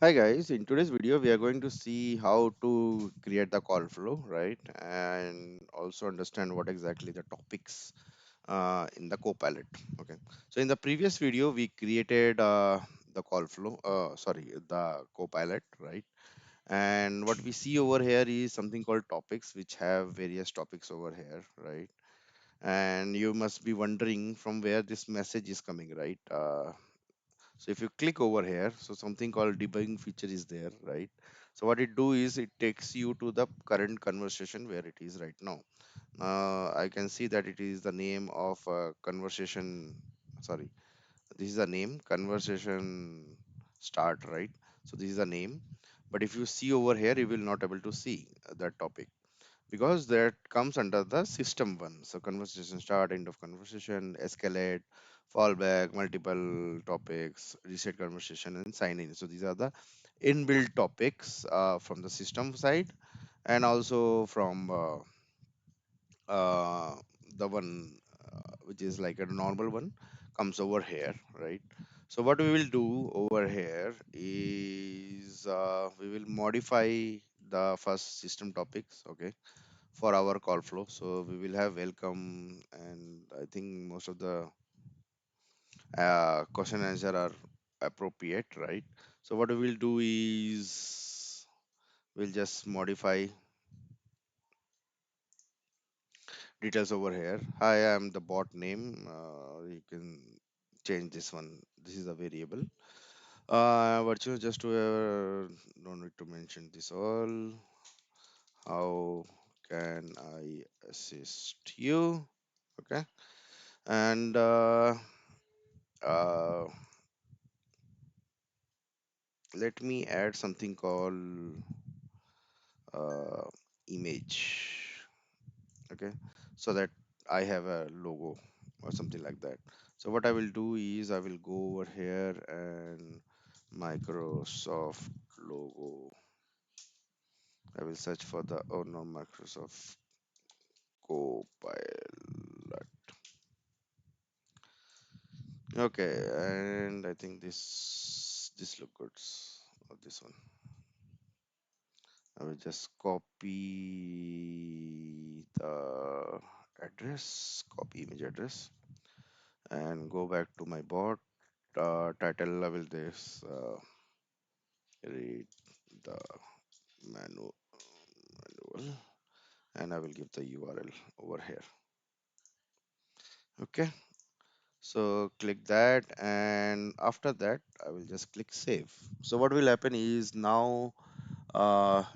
Hi guys, in today's video we are going to see how to create the call flow, right? And also understand what exactly the topics in the Copilot. Okay. So in the previous video we created the call flow, sorry, the Copilot, right? And what we see over here is something called topics, which have various topics over here, right? And you must be wondering from where this message is coming, right? So if you click over here, so something called debugging feature is there, right? So what it do is it takes you to the current conversation where it is right now. I can see that it is the name of conversation. Sorry, this is the name conversation start, right? So this is the name. But if you see over here, you will not able to see that topic because that comes under the system one. So conversation start, end of conversation, escalate, fallback, multiple topics, reset conversation, and sign in. So these are the inbuilt topics from the system side and also from uh, the one which is like a normal one comes over here, right? So what we will do over here is we will modify the first system topics, okay, for our call flow. So we will have welcome, and I think most of the question and answer are appropriate, right? So what we will do is we'll just modify details over here. Hi, I'm the bot name. You can change this one. This is a variable. Virtual just to don't need to mention this all. How can I assist you? Okay, and uh, let me add something called uh, image, okay, so that I have a logo or something like that. So what I will do is I will go over here and Microsoft logo. I will search for the, oh no, Microsoft Copilot. Okay, and I think this look good. Or this one. I will just copy the address, copy image address, and go back to my bot. Title level this read the manual, and I will give the URL over here. Okay, so click that, and after that, I will just click save. So what will happen is now,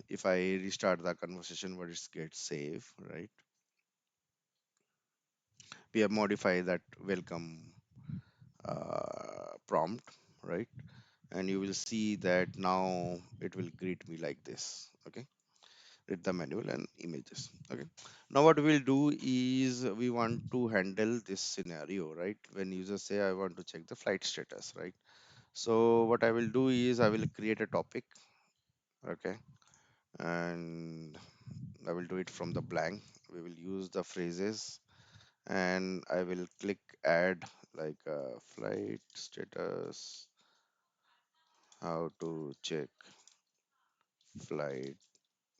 if I restart the conversation, what it gets save, right? We have modified that welcome prompt, right? And you will see that now it will greet me like this. Okay, read the manual and images. Okay, now what we'll do is we want to handle this scenario, right? When users say I want to check the flight status, right? So what I will do is I will create a topic, okay, and I will do it from the blank. We will use the phrases and I will click add, like flight status, how to check flight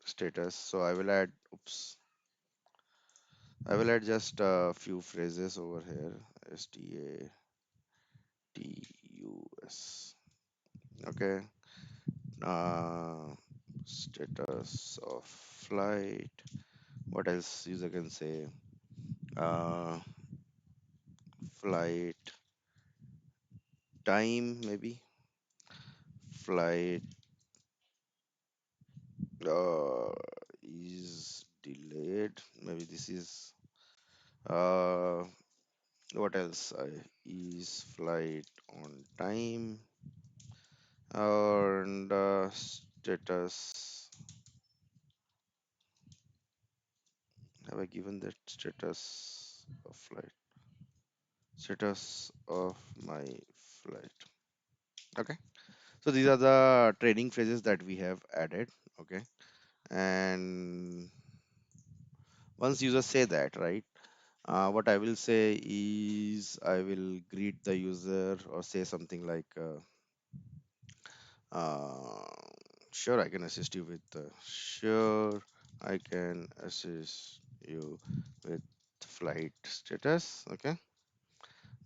status. So I will add, oops, I will add just a few phrases over here. Status. Okay. Uh, Status of flight. What else user can say? Uh, Flight time, maybe. Flight uh, is delayed. Maybe this is uh, what else? Is flight on time? And status. Have I given that status of flight? Status of my flight. Okay. So these are the training phrases that we have added. Okay. And once users say that, right? What I will say is I will greet the user or say something like Uh, sure, I can assist you with sure, I can assist you with flight status. Okay.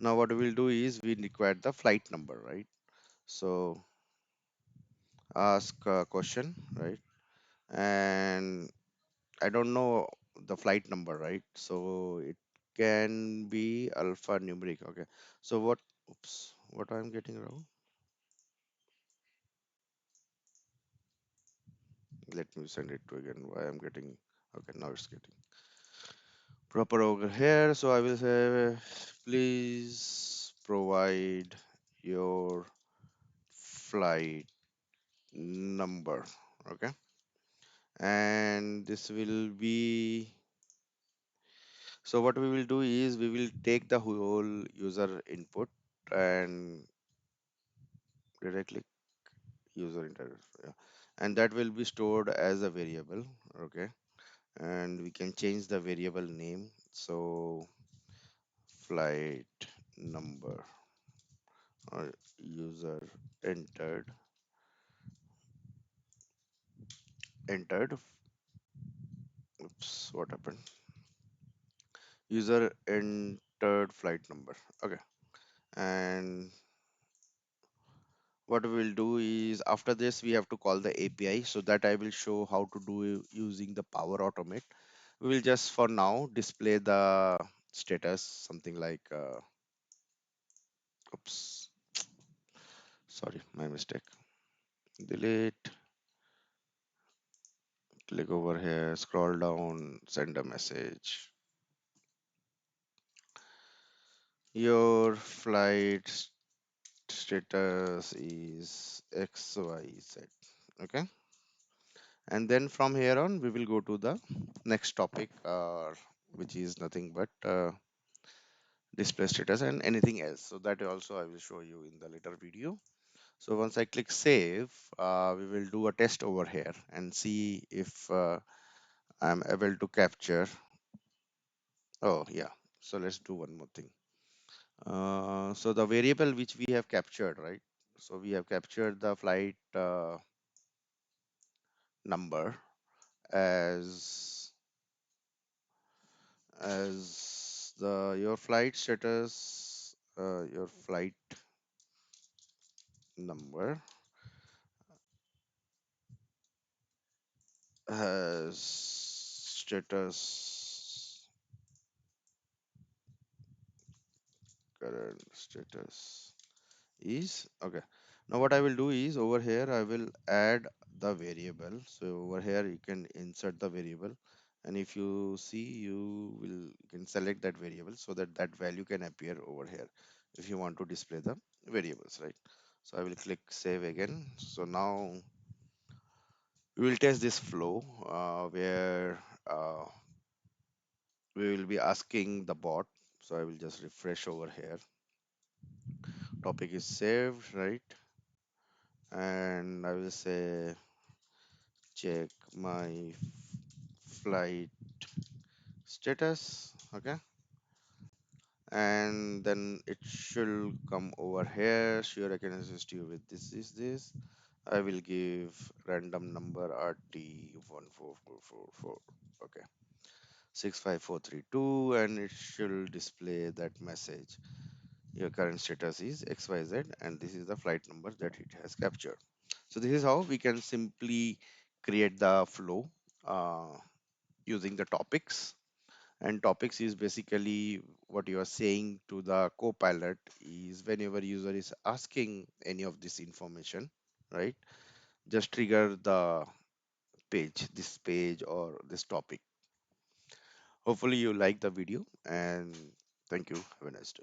Now what we'll do is we require the flight number, right? So ask a question, right? And I don't know the flight number, right? So it can be alphanumeric. Okay. So what? Oops. What I'm getting wrong? Let me send it to again. Why I'm getting? Okay, now it's getting proper over here. So I will say, please provide your flight number. Okay, and this will be. So what we will do is we will take the whole user input and directly user interface, yeah. And that will be stored as a variable. Okay, and we can change the variable name. So flight number or user entered entered oops, what happened, user entered flight number. Okay, and what we will do is after this we have to call the API, so that I will show how to do using the Power Automate. We will just for now display the status something like oops, sorry, my mistake. Delete, click over here, scroll down, send a message. Your flight status is XYZ. Okay. And then from here on, we will go to the next topic, which is nothing but display status and anything else. So that also I will show you in the later video. So once I click save, we will do a test over here and see if I'm able to capture. Oh, yeah. So let's do one more thing. So the variable which we have captured, right? So we have captured the flight number as the your flight status, your flight number has status, current status is okay. Now what I will do is over here I will add the variable. So over here you can insert the variable, and if you see you can select that variable so that that value can appear over here if you want to display the variables, right? So I will click save again. So now we will test this flow where we will be asking the bot. So I will just refresh over here. Topic is saved, right? And I will say check my flight status. Okay, and then it should come over here. Sure, I can assist you with this is this. I will give random number RT14444. Okay, 65432, and it should display that message. Your current status is XYZ, and this is the flight number that it has captured. So this is how we can simply create the flow using the topics. And topics is basically what you are saying to the copilot is whenever user is asking any of this information, right? Just trigger the page, this page or this topic. Hopefully you like the video, and thank you. Have a nice day.